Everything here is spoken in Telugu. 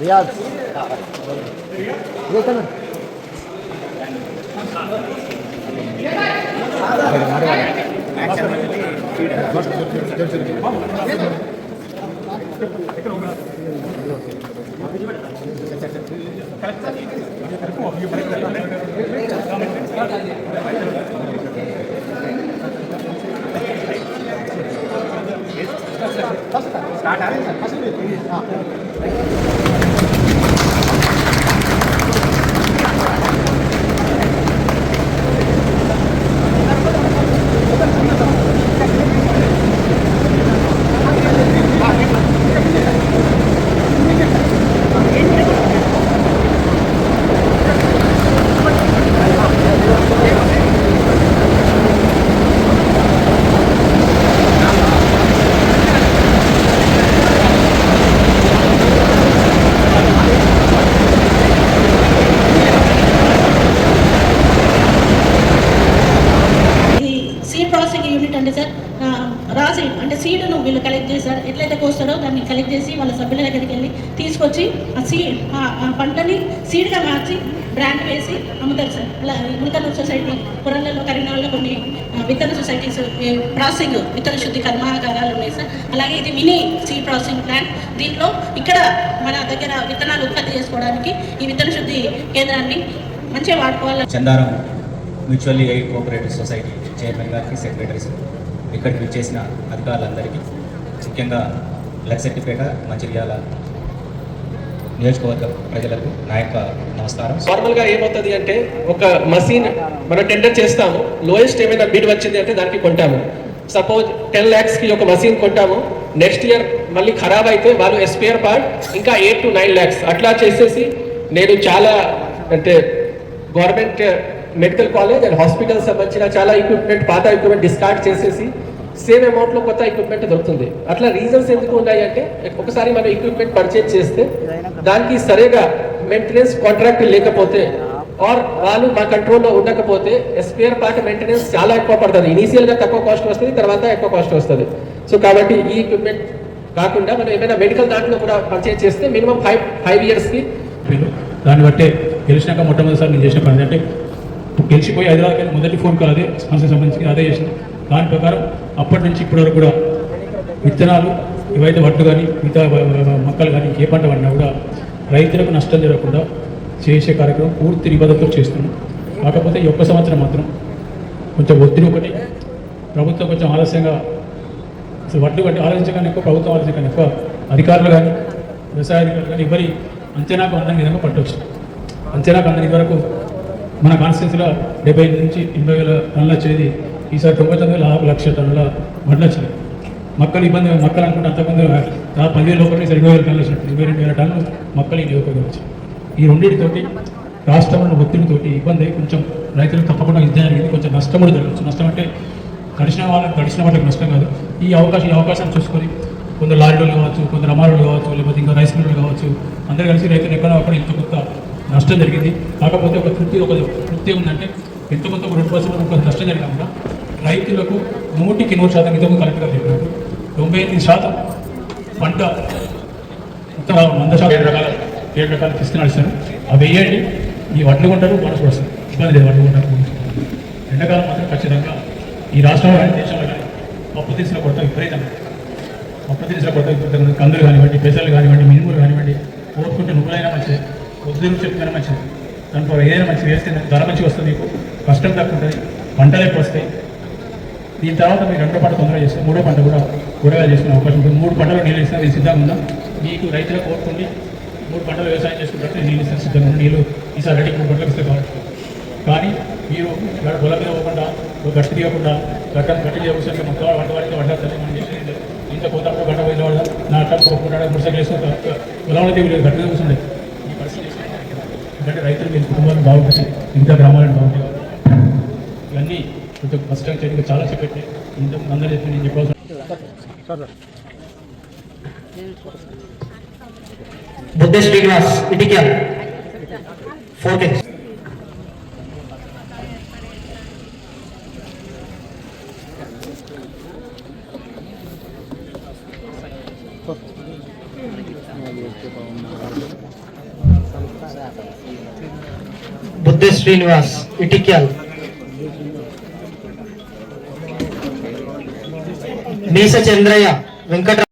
रियाज ये कर स्टार्ट आ रहे हैं రాసి అంటే సీడును వీళ్ళు కలెక్ట్ చేస్తారు. ఎట్లయితే కోస్తారో దాన్ని కలెక్ట్ చేసి వాళ్ళ సభ్యుల దగ్గరికి వెళ్ళి తీసుకొచ్చి ఆ పంటని సీడ్గా మార్చి బ్రాండ్ వేసి అమ్ముతారు సార్. అలా విత్తన సొసైటీ పురంలో కరీంనగర్లో కొన్ని విత్తన సొసైటీస్ ప్రాసెసింగ్ విత్తన శుద్ధి కర్మాగారాలు ఉన్నాయి సార్. అలాగే ఇది మినీ సీడ్ ప్రాసెసింగ్ ప్లాంట్. దీంట్లో ఇక్కడ మన దగ్గర విత్తనాలు ఉత్పత్తి చేసుకోవడానికి ఈ విత్తన శుద్ధి కేంద్రాన్ని మంచిగా వాడుకోవాలి. Chandaram mutually aid cooperative society chairman గారికి, సెక్రటరీస్, ఇక్కడికి చేసిన అధికారులందరికీ, ముఖ్యంగా లక్సెట్టిపేట మంచిర్యాల నియోజకవర్గ ప్రజలకు నా యొక్క నమస్కారం. నార్మల్గా ఏమవుతుంది అంటే ఒక మసీన్ మనం టెండర్ చేస్తాము, లోయెస్ట్ ఏమైనా బిడ్ వచ్చింది అంటే దానికి కొంటాము. సపోజ్ 10 lakhsకి ఒక మసీన్ కొంటాము, నెక్స్ట్ ఇయర్ మళ్ళీ ఖరాబ్ అయితే వాళ్ళు ఎస్పేర్ పార్ట్ ఇంకా 8 to 9 lakhs అట్లా చేసేసి నేను చాలా అంటే government medical college and hospital సంబంధించిన చాలా ఎక్విప్మెంట్, పాత ఎక్విప్మెంట్ డిస్కార్డ్ చేసేసి సేమ్ అమౌంట్లో కొత్త ఎక్విప్మెంట్ దొరుకుతుంది. అట్లా రీజన్స్ ఎందుకు ఉన్నాయి అంటే ఒకసారి మనం ఎక్విప్మెంట్ పర్చేజ్ చేస్తే దానికి సరిగా మెయింటెనెన్స్ కాంట్రాక్ట్ లేకపోతే ఆర్ వాళ్ళు మా కంట్రోల్లో ఉండకపోతే స్పేర్ పార్ట్ మెయింటెనెన్స్ చాలా ఎక్కువ పడుతుంది. ఇనీషియల్గా తక్కువ కాస్ట్ వస్తుంది, తర్వాత ఎక్కువ కాస్ట్ వస్తుంది. సో కాబట్టి ఈ ఎక్విప్మెంట్ కాకుండా మనం ఏమైనా మెడికల్ దాంట్లో కూడా పర్చేజ్ చేస్తే మినిమం 5 yearsకి దాన్ని బట్టే గెలిచినాక మొట్టమొదటిసారి నేను చేసిన పని అంటే గెలిచిపోయి హైదరాబాద్కి మొదటి ఫోన్ కాల్ అదే స్పాన్సర్ సంబంధించి అదే చేసిన. దాని ప్రకారం అప్పటి నుంచి ఇప్పటి వరకు కూడా విత్తనాలు ఏవైతే వడ్లు కానీ మిగతా మొక్కలు కానీ ఏ పంట పడినా కూడా రైతులకు నష్టం జరగకుండా చేసే కార్యక్రమం పూర్తి నిబద్ధతతో చేస్తున్నాం. కాకపోతే ఈ ఒక్క సంవత్సరం మాత్రం కొంచెం ఒత్తిడి ఒకటి, ప్రభుత్వం కొంచెం ఆలస్యంగా, అసలు వడ్లు కంటే ఆలోచించే కానీ ఎక్కువ ప్రభుత్వం ఆలోచన కానీ ఎక్కువ అధికారులు కానీ వ్యవసాయ అధికారులు కానీ ఎవరి అంచనాకు అందని విధంగా పట్టవచ్చు. అంచనాకు అందని వరకు మన కాన్స్టిట్యూన్సీలో 70 నుంచి 80,000 టన్నులు వచ్చేది ఈసారి 99,00,000 టన్నుల వడ్లు వచ్చినాయి. మొక్కలు ఇబ్బంది, మొక్కలు అనుకుంటే అంతకుముందు 10,000 లోపల 22,000 టన్నులు వచ్చినట్టు 22,000 టన్నులు మొక్కలు ఈ నియోజకవర్గం వచ్చాయి. ఈ రెండింటితోటి రాష్ట్రంలో ఒత్తిడితోటి ఇబ్బంది అయ్యి కొంచెం రైతులకు తప్పకుండా ఇది జరిగింది. కొంచెం నష్టం కూడా జరగచ్చు. నష్టం అంటే గడిచిన వాళ్ళకి నష్టం కాదు. ఈ అవకాశాన్ని చూసుకొని కొందరు లారీలు కావచ్చు, కొందరు అమారులు కావచ్చు, లేకపోతే ఇంకా రైస్ మిల్లులు కావచ్చు, అందరూ కలిసి రైతులు ఎక్కడో అక్కడ ఇంత కొంత నష్టం జరిగింది. కాకపోతే ఒక తృప్తి ఉందంటే ఎంత కొంత 2% కొంత నష్టం జరిగినా కూడా రైతులకు 100% ఇంతకు కరెక్ట్గా చెప్పినట్టు 98% పంట మొత్తం 100% 7 రకాల తీసుకుని సార్. అవి వేయండి, ఈ వడ్లు కొంటారు, మనసు వస్తుంది, ఇబ్బంది లేదు. వడ్లు కొంటారు ఎండాకాలం మాత్రం ఖచ్చితంగా ఈ రాష్ట్రంలో కానీ దేశంలో కానీ పప్పు తీసిన కొత్త విపరీతంగా కందులు కానివ్వండి, పెసలు కానివ్వండి, మినుములు కానివ్వండి, ఓడుకుంటే నువ్వులైనా మంచిది, పొద్దున్న చెప్తున్నా మంచిది. దాంట్లో ఏదైనా మంచి వేస్తే ధర మంచిగా వస్తుంది, మీకు కష్టం తక్కువ ఉంటుంది, పంటలు ఎక్కువ వస్తాయి. దీని తర్వాత మీరు రెండో పంట తొందరగా చేస్తే మూడో పంట కూడా కూరగాయలు చేసుకునే అవకాశం ఉంటుంది. 3 పంటలు నీళ్ళు ఇస్తే నేను సిద్ధంగా ఉన్నా. మీకు రైతులకు కోరుకోండి, 3 పంటలు వ్యవసాయం చేసుకుంటే నీళ్ళు ఇస్తే సిద్ధంగా ఉన్నా. నీళ్ళు ఈసారి రెడీ 3 పంటలకు ఇస్తే కావచ్చు. కానీ మీరు ఇక్కడ పొలం మీద పోకుండా గట్టి తీయకుండా గట్టి చేయకుండా మొత్తం వంట వారికి వండాలి. మనం చేసేది ఇంత పోతాడు గంట పోయిన వాడు నా అట్లా పోకుండా 3 సెకండ్లు వేసుకుంటా పొలంలో తీయలేదు గట్టిగా కూర్చుండే. ఈ పరిస్థితి ఎందుకంటే రైతులు మీ కుటుంబాలను బాగుంటుంది, మిగతా గ్రామాలను బాగుంటాయి. ఇవన్నీ కొంచెం కష్టంగా చేయడానికి చాలా చెప్పండి. ఇంత అందరూ చెప్పి నేను చెప్పాల్సిన బుద్ధ శ్రీనివాస్ ఇటిక్యాల్ 4K. బుద్ధ శ్రీనివాస్ ఇటిక్యాల్, మీస చంద్రయ్య వెంకట